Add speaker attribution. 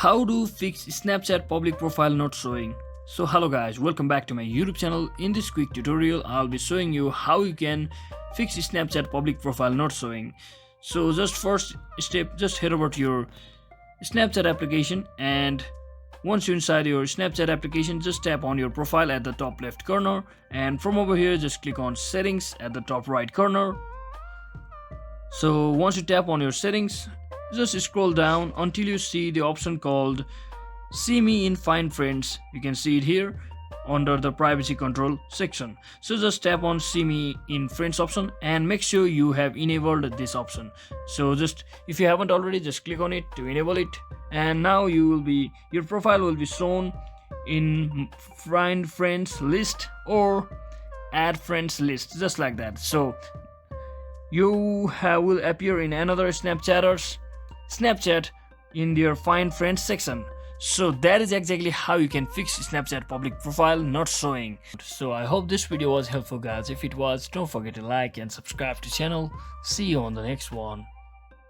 Speaker 1: How to fix Snapchat public profile not showing. So hello guys, welcome back to my YouTube channel. In this quick tutorial I'll be showing you how you can fix Snapchat public profile not showing. So just first step, just head over to your Snapchat application, and once you're inside your Snapchat application, just tap on your profile at the top left corner, and from over here just click on settings at the top right corner. So once you tap on your settings, just scroll down until you see the option called See Me in Find Friends. You can see it here under the privacy control section. So just tap on See Me in Friends option and make sure you have enabled this option. So just if you haven't already, just click on it to enable it, and now your profile will be shown in Find Friends list or Add Friends list, just like that. So you will appear in another Snapchat in their Find Friends section. So that is exactly how you can fix Snapchat public profile not showing. So I hope this video was helpful guys. If it was, don't forget to like and subscribe to the channel. See you on the next one.